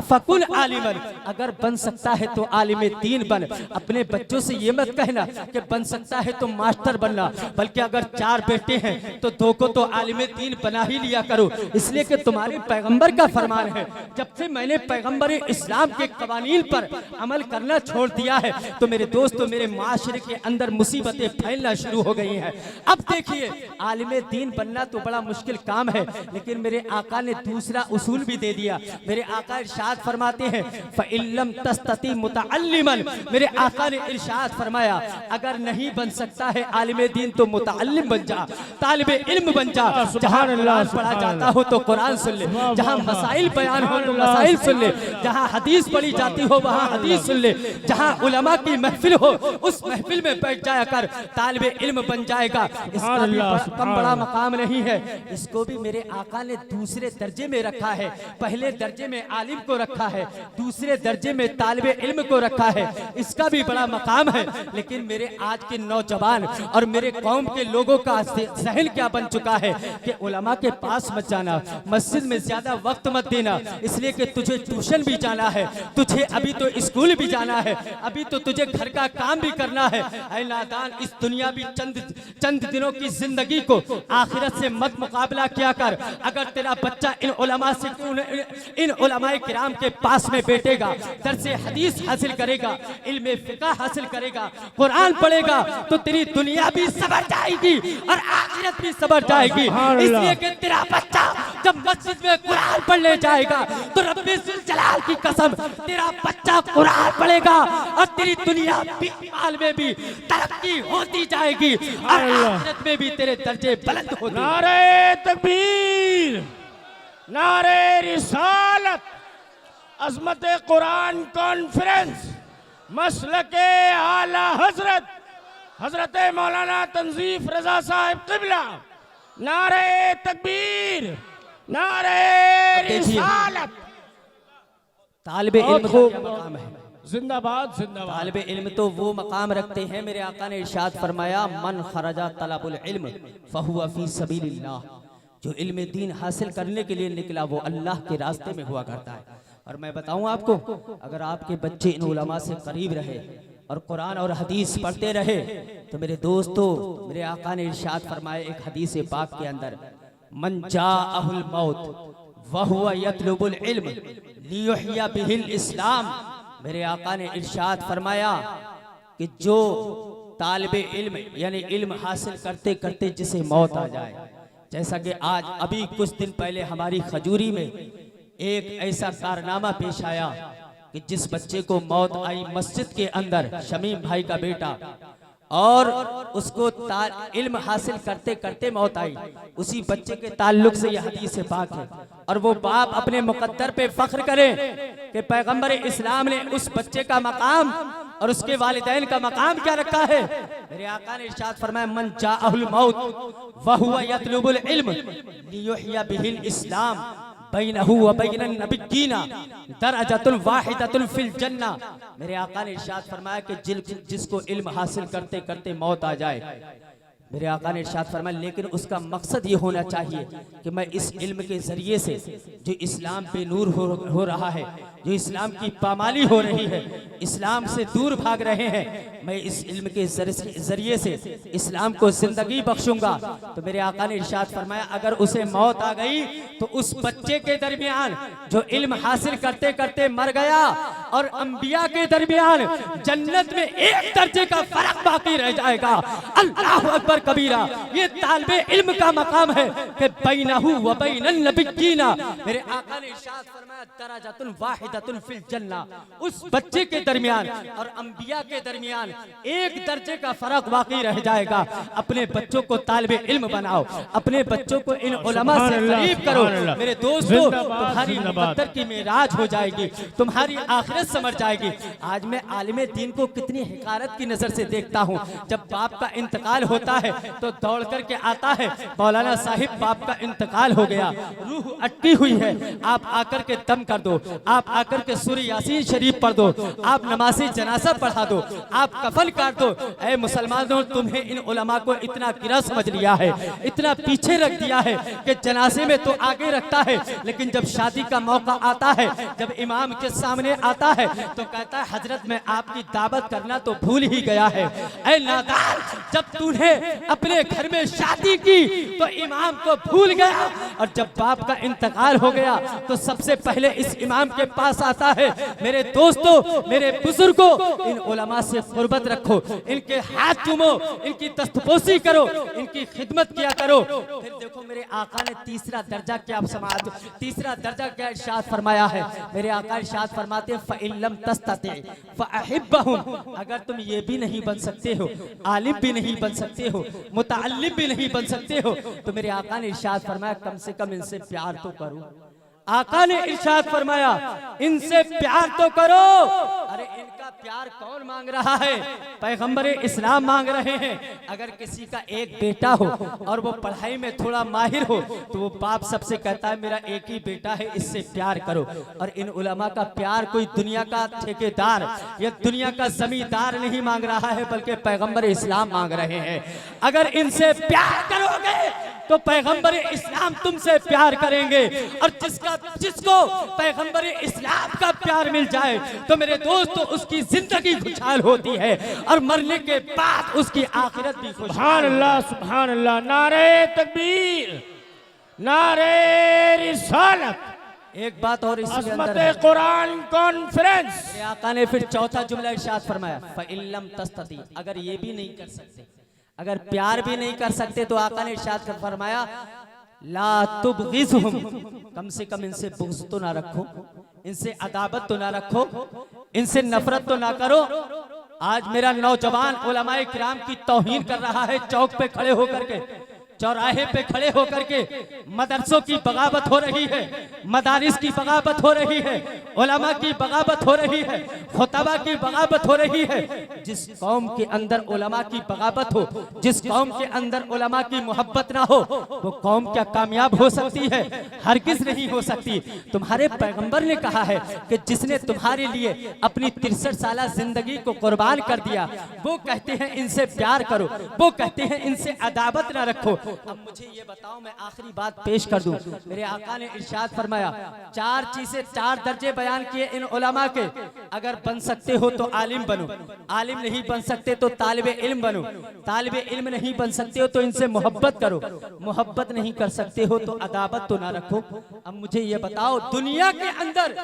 फकुन आलिमन, अगर बन सकता है तो आलिम दीन बन। अपने बच्चों से ये मत कहना कि बन सकता है तो मास्टर बनना, बल्कि अगर 4 बेटे हैं तो 2 को तो आलिम दीन बना ही लिया करो, इसलिए कि तुम्हारे पैगंबर का फरमान है। जब से मैंने पैगंबर इस्लाम के कवानीन पर अमल करना छोड़ दिया है, तो मेरे दोस्तों, मेरे माशरे के अंदर मुसीबतें फैलना शुरू हो गई हैं। अब देखिए, आलिम दीन दीन बनना तो बड़ा मुश्किल काम है, लेकिन मेरे आका ने दूसरा उसूल भी दे दिया। मेरे आका इरशाद फरमाते हैं फ़इल्लम तस्तती मुतअल्लिमन, मेरे आका ने इरशाद फरमाया अगर नहीं बन सकता है आलिम दीन तो मुतअल्लिम बन जा, तालिबे इल्म बन जा। जहाँ कुरान पढ़ा जाता हो तो कुरान सुन ले, जहाँ मसाइल बयान हो तो मसाइल सुन ले, जहाँ हदीस पढ़ी जाती हो वहाँ हदीस सुन ले, जहाँ उलमा की महफिल हो उस महफिल में बैठ जाया कर, तालिबे इल्म बन जाएगा। इसका भी कम बड़ा मकाम नहीं है। इसको भी मेरे आका ने दूसरे दर्जे में रखा है। पहले दर्जे में आलिम को रखा है, दूसरे दर्जे में तालिबे इल्म को रखा है। इसका भी बड़ा मकाम है। लेकिन मेरे आज के नौजवान और मेरे कौम के लोगों का जहन क्या बन चुका है कि उलमा के पास मत जाना, मस्जिद में ज्यादा वक्त मत देना, इसलिए कि तुझे ट्यूशन भी जाना है, तुझे अभी तो स्कूल भी जाना है, अभी तो तुझे घर का काम भी करना है। ऐ नादान, इस दुनिया भी चंद दिनों की जिंदगी को आखिरत से मत मुकाबला किया कर। अगर तेरा बच्चा इन उलमाए किराम के पास में बैठेगा, दर्से हदीस हासिल करेगा, इल्मे फिक़ह हासिल करेगा, कुरान पढ़ेगा, तो तेरी दुनिया भी सबर जाएगी और आखिरत भी सबर जाएगी। इसलिए कि तेरा बच्चा जब मस्जिद में कुरान पढ़ने जाएगा तो रब्बे जुल जलाल की कसम तेरा बच्चा कुरान पढ़ेगा और तेरी दुनिया में भी तरक्की होती जाएगी और आखिरत में भी तेरे दर्जे बुलंद होते। नारे तकबीर, नारे रिसालत, अज़मत कुरान कॉन्फ्रेंस, मसलके आला हजरत हजरत मौलाना तंजीफ रजा साहिब क़िबला। नारे तकबीर, नारे रिसालत। तालिबे इल्म का क्या मकाम है? जिंदाबाद जिंदाबाद। तालिबे इल्म तो वो मकाम रखते हैं, मेरे आका ने इरशाद फरमाया मन खरजा तलबुल इल्म फहुवा फी सबीलिल्लाह, जो इल्म दीन हासिल करने के लिए निकला वो अल्लाह के रास्ते में हुआ करता है। और मैं बताऊं आपको, अगर आपके बच्चे इन उलमा से करीब रहे और कुरान और हदीस पढ़ते रहे तो मेरे दोस्तों, मेरे आका ने इरशाद फरमाया एक हदीस पाक के अंदर, मन जाअहुल मौत वहुवा यतलुबुल इल्म लियुहय्या बिहिल इस्लाम। मेरे आका ने इरशाद फरमाया कि जो तालिबे इल्म यानी इल्म हासिल करते करते जिसे मौत आ जाए, जैसा कि आज अभी कुछ दिन पहले हमारी खजूरी में एक ऐसा कारनामा पेश आया कि जिस बच्चे को मौत आई मस्जिद के अंदर, शमीम भाई का बेटा, और उसको इल्म हासिल करते करते मौत आई। उसी बच्चे के ताल्लुक से यह हदीस पाक है और वो बाप अपने मुकद्दर पे फख्र करे कि पैगंबर इस्लाम ने उस बच्चे का मकाम और उसके वालिदैन का मकाम क्या रखा है। मेरे आका ने इरशाद फरमाया मन जाअहुल मौत वहुवा यतलुबुल इल्म लियुहय्या बिहिल इस्लाम बैनहु व बैनन नबिय्यीना दरजतुन वाहिदतुन फिल जन्ना। मेरे आका ने इरशाद फरमाया कि जिसको इल्म हासिल करते करते मौत आ जाए, मेरे आका ने इरशाद फरमाया लेकिन उसका मकसद ये होना चाहिए कि मैं इस इल्म के जरिए से जो इस्लाम पे नूर हो रहा है, जो इस्लाम की पामाली हो रही है, इस्लाम से दूर भाग रहे हैं, मैं इस इल्म के जरिए से इस्लाम को जिंदगी बख्शूंगा। तो मेरे आका ने इरशाद फरमाया अगर उसे मौत आ गई तो उस बच्चे के दरमियान जो इल्म हासिल करते करते मर गया और अंबिया के दरमियान जन्नत में एक दर्जे का फर्क बाकी रह जाएगा। अल्लाहु अकबर कबीरा। ये तालिबे इल्म का मकाम है कि बैनहु व बैनन नबिय्यीना। मेरे आका ने इरशाद फरमाया दरजतुन वाहिदतुन फिल जन्ना, उस बच्चे के दरमियान और अंबिया के दरमियान एक दर्जे का फर्क बाकी रह जाएगा। अपने बच्चों को तालिबे इल्म बनाओ, अपने बच्चों को इन उलमा से करीब करो। मेरे दोस्तों, तुम्हारी मुकद्दर की मेराज हो जाएगी, तुम्हारी आखिरत समझ जाएगी। आज मैं आलिम दीन को कितनी हिकारत की नजर से देखता हूँ। जब बाप का इंतकाल होता है तो दौड़ करके आता है, मौलाना साहिब बाप का इंतकाल हो गया, रूह अटकी हुई है, आप आकर के दम कर दो, आप आकर के सूरह यासीन शरीफ पढ़ दो, आप नमाज़े जनाजा पढ़ा दो, आप कफन काट दो। ऐ मुसलमानों, तुम्हें इन उलमा को इतना गिरा समझ लिया है, इतना पीछे रख दिया है कि जनाजे में तो आगे रखता है, लेकिन जब शादी का मौका आता है, जब इमाम के सामने आता है तो कहता है हजरत मैं आपकी दावत करना तो भूल ही गया है। ऐ नादान, जब तूने अपने घर में शादी की तो इमाम को भूल गया, और जब बाप का इंतकाल हो गया तो सबसे पहले इस इमाम के पास आता है। मेरे दोस्तों, मेरे मेरे बुजुर्गों, इन उलमा से कुर्बत रखो, इनके हाथ चूमो, इनकी दस्तपोसी करो, इनकी खिदमत किया करो। फिर देखो मेरे आका ने तीसरा दर्जा क्या समाज, तीसरा दर्जा क्या इरशाद फरमाया है। मेरे आका इरशाद फरमाते हैं फ़इल्लम तस्तति फ़अहिब्बहुम, अगर तुम ये भी नहीं बन सकते हो, आलिम भी नहीं बन सकते हो, मुतअल्लिम भी नहीं बन सकते हो, तो मेरे आका ने इरशाद फरमाया कम से कम इनसे प्यार तो करो। आका ने इरशाद फरमाया इनसे प्यार तो करो। अरे इनका प्यार कौन मांग रहा है? पैगंबर इस्लाम मांग रहे हैं। अगर किसी का एक बेटा हो और वो पढ़ाई में थोड़ा माहिर हो तो वो बाप सबसे कहता है मेरा एक ही बेटा है, इससे प्यार करो। और इन उलमा का प्यार कोई दुनिया का ठेकेदार या दुनिया का जमींदार नहीं मांग रहा है, बल्कि पैगंबर इस्लाम मांग रहे हैं। अगर इनसे प्यार करोगे तो पैगंबर इस्लाम तुमसे प्यार करेंगे। और जिसको पैगंबर इस्लाम का प्यार मिल जाए तो मेरे दोस्तों उसकी जिंदगी खुशहाल होती है और मरने के बाद उसकी आखिरत भी खुशहाल। सुभान अल्लाह, सुभान अल्लाह। नारे तकबीर, नारे रिसालत। एक बात और इसके अंदर अज़मत है। कुरान कॉन्फ्रेंस। मेरे आका ने फिर चौथा जुमला इरशाद फरमाया फ़इल्लम तस्तती, अगर ये भी नहीं कर सकते, अगर प्यार भी नहीं कर सकते तो आका ने इरशाद फरमाया ला तुबग़िज़हुम, कम से कम इनसे बुग़्ज़ तो ना रखो, इनसे अदावत तो ना रखो, इनसे नफरत तो ना करो। आज मेरा नौजवान उलमाए किराम की तौहीन कर रहा है, चौक पे खड़े होकर के, चौराहे पे खड़े होकर के मदरसों की बगावत हो रही है, मदारिस की बगावत हो रही है, उलमा की बगावत हो रही है, खुतबा की बगावत हो रही है। जिस कौम के अंदर उलमा की बगावत हो, जिस कौम के अंदर उलमा की मोहब्बत ना हो, वो कौम क्या कामयाब हो सकती है? हरगिज नहीं हो सकती। तुम्हारे पैगंबर ने कहा है कि जिसने तुम्हारे लिए अपनी 63 साल जिंदगी को कुर्बान कर दिया, वो कहते हैं इनसे प्यार करो, वो कहते हैं इनसे अदावत ना रखो। अब मुझे ये बताओ, मैं आखिरी बात पेश कर दूं। मेरे आका ने इरशाद फरमाया 4 चीजें, 4 दर्जे बयान किए इन उलमा के। अगर बन सकते हो तो आलिम बनो, आलिम नहीं बन सकते तो तालिबे इल्म बनो, तालिबे इल्म नहीं बन सकते हो तो इनसे मोहब्बत करो, मोहब्बत नहीं कर सकते हो तो अदावत तो ना रखो। अब मुझे ये बताओ, दुनिया के अंदर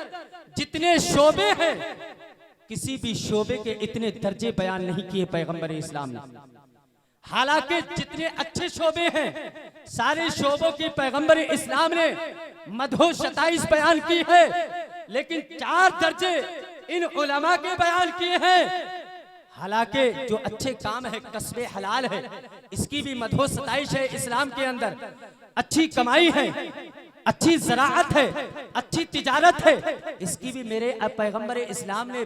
जितने शोबे हैं, किसी भी शोबे के इतने दर्जे बयान नहीं किए पैगंबर इस्लाम ने। हालांकि जितने अच्छे शोबे हैं, सारे शोबों की पैगंबर इस्लाम ने मदहो शताइश बयान की है, लेकिन 4 दर्जे इन उलमा के बयान किए हैं। हालांकि जो अच्छे काम है, कस्बे हलाल है, इसकी भी मदहो सताइश है इस्लाम के अंदर। अच्छी कमाई है, अच्छी ज़राअत है, अच्छी तिजारत है, इसकी भी मेरे पैगंबर इस्लाम ने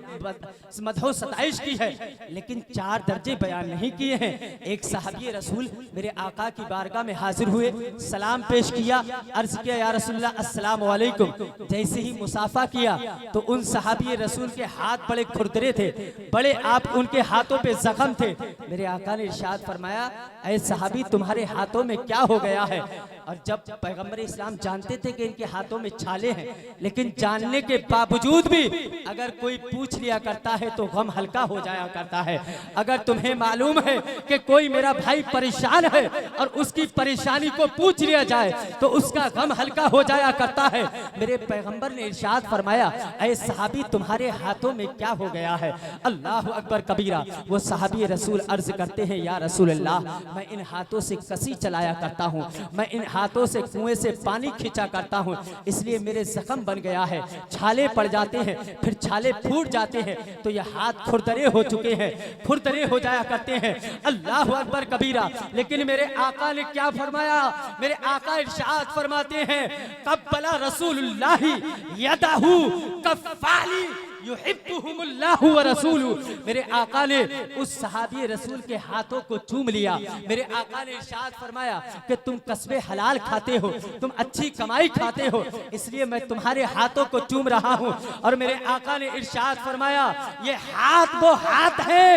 मदहो सताइश की है, लेकिन 4 दर्जे बयान नहीं किए हैं। एक सहाबी रसूल मेरे आका की बारगाह में हाजिर हुए, सलाम पेश किया, अर्ज किया या रसूलल्लाह अस्सलाम वालेकुम। जैसे ही मुसाफा किया तो उन सहाबी रसूल के हाथ बड़े खुरदरे थे, बड़े आप उनके हाथों पे जख्म थे। मेरे आका ने इरशाद फरमाया ऐ सहाबी तुम्हारे हाथों में क्या हो गया है? और जब पैगंबर इस्लाम जानते थे कि इनके हाथों में छाले हैं, लेकिन जानने के बावजूद भी अगर कोई पूछ लिया करता है तो गम हल्का हो जाया करता है। अगर तुम्हें मालूम है कि कोई मेरा भाई परेशान है और उसकी परेशानी को पूछ लिया जाए तो उसका गम हल्का हो जाया करता है। मेरे पैगंबर ने इरशाद फरमाया ऐ सहाबी तुम्हारे हाथों में क्या हो गया है? अल्लाह अकबर कबीरा। वो सहाबी रसूल अर्ज करते हैं या रसूल अल्लाह, मैं इन हाथों से कसी चलाया करता हूँ, मैं इन हाथों से कुएं से पानी खींचा करता हूँ, इसलिए मेरे जख्म बन गया है, छाले पड़ जाते हैं, फिर छाले फूट जाते हैं तो ये हाथ खुरदरे हो चुके हैं, खुरदरे हो जाया करते हैं। अल्लाह अकबर कबीरा। लेकिन मेरे आका ने क्या फरमाया? मेरे आका इरशाद फरमाते हैं कब्बला रसूलुल्लाही यदहू कफ़ाली युहिब्बुहुमुल्लाहु व रसूलुहु। मेरे आका ने उस सहाबी रसूल के हाथों को चूम लिया। मेरे आका ने इरशाद फरमाया कि तुम कस्बे हलाल खाते हो, तुम अच्छी कमाई खाते हो, इसलिए मैं तुम्हारे हाथों को चूम रहा हूँ। और मेरे आका ने इरशाद फरमाया ये हाथ वो हाथ है,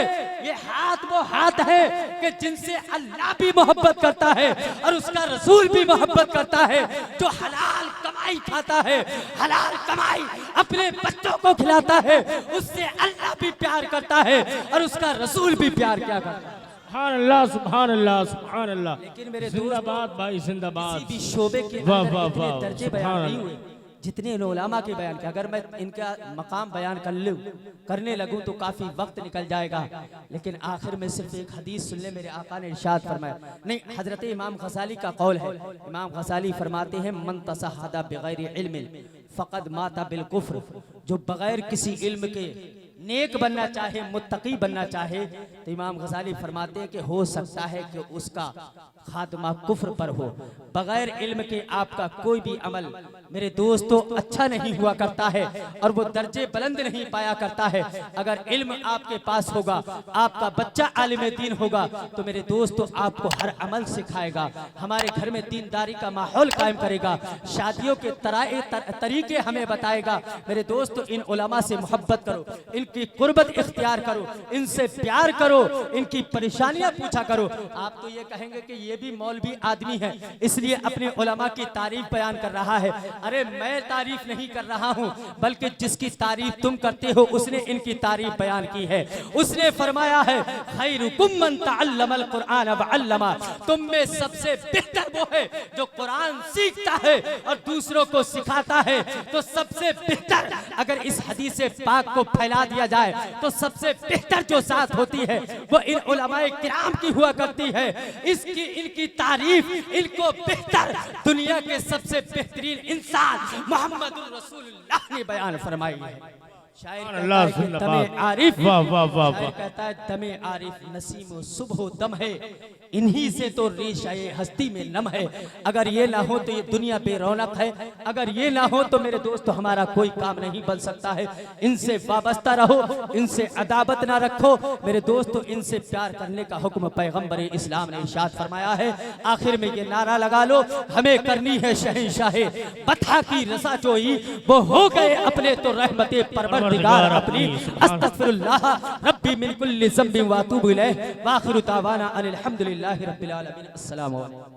ये हाथ वो हाथ है कि जिनसे अल्लाह भी मोहब्बत करता है और उसका रसूल भी मोहब्बत करता है। जो हलाल कमाई खाता है, हलाल कमाई अपने बच्चों को खिलाता है, उससे अल्लाह भी प्यार करता है और उसका रसूल भी प्यार क्या करता है। सुभान अल्लाह, सुभान अल्लाह, सुभान अल्लाह। लेकिन मेरे जिंदाबाद भाई, जिंदाबाद। किसी भी शोबे के वाह अंदर वाह इतने वाह, दर्जे सुभान बयान नहीं अल्लाह। हुए जितने इन उलमा के बयान के, अगर मैं इनका मकाम बयान करने लगूं तो काफ़ी वक्त निकल जाएगा, लेकिन आखिर में सिर्फ एक हदीस सुन ले। मेरे आका ने इरशाद फरमाया, नहीं, हजरत इमाम गज़ाली का कौल है। इमाम गज़ाली फरमाते हैं, मन तसहदा बिगैर इल्मिन फ़क़द माता बिल कुफ्र। जो बगैर किसी इल्म के नेक बनना चाहे, मुत्तकी बनना चाहे, तो इमाम गज़ाली फरमाते हैं कि हो सकता है कि उसका खात्मा कुफ्र पर हो। बगैर इल्म के आपका कोई भी अमल मेरे दोस्तों अच्छा नहीं हुआ करता है और वो दर्जे बुलंद नहीं पाया करता है। अगर इल्म आपके पास होगा, आपका बच्चा आलिम दीन होगा, तो मेरे दोस्तों आपको हर अमल सिखाएगा, हमारे घर में दीनदारी का माहौल कायम करेगा, शादियों के तरीके हमें बताएगा। मेरे दोस्तों, इन उलमा से मोहब्बत करो, इनकी कुर्बत इख्तियार करो, इनसे प्यार करो, इनकी परेशानियां पूछा करो। आप तो ये कहेंगे कि ये भी मौलवी आदमी है इसलिए अपने उलमा की तारीफ बयान कर रहा है। अरे मैं तारीफ नहीं कर रहा हूं, बल्कि जिसकी तारीफ तुम करते हो उसने इनकी तारीफ बयान की है। उसने फरमाया है, खैरुकुम मन तअल्लमल कुरआन व अल्लमा। तुम में सबसे बेहतर वो है जो कुरान सीखता है और दूसरों को सिखाता है। तो सबसे बेहतर, अगर इस हदीस पाक को फैला दिया जाए, तो सबसे बेहतर जो साथ होती है वो इन उलमाए किराम की हुआ करती है। इनकी तारीफ, इनको बेहतर दुनिया के सबसे बेहतरीन इंसान मोहम्मदुर रसूलुल्लाह ने बयान फरमाई है। शायर कहता है, दमे आरिफ नसीम सुबह दम है, इन्हीं से तो रेशाए हस्ती में नम है। अगर ये ना हो तो ये दुनिया बेरौनक है, अगर ये ना हो तो मेरे दोस्तों हमारा कोई काम नहीं बन सकता है। इनसे वाबस्ता रहो, इनसे अदावत ना रखो। मेरे दोस्तों, इनसे प्यार करने का हुक्म पैगंबर इस्लाम ने इरशाद फरमाया है। आखिर में ये नारा लगा लो, हमें करनी है शहंशाहे बता की रसा जोई, वो हो गए अपने तो रहमते परवरदिगार अपनी। अस्तगफिरुल्लाह रब्बी मिन कुल्ली ज़ंबिन व अतूबु इलैह व आखिरु दावाना अनिल हम्दुलिल्लाहि रब्बिल आलमीन। अस्सलामु अलैकुम।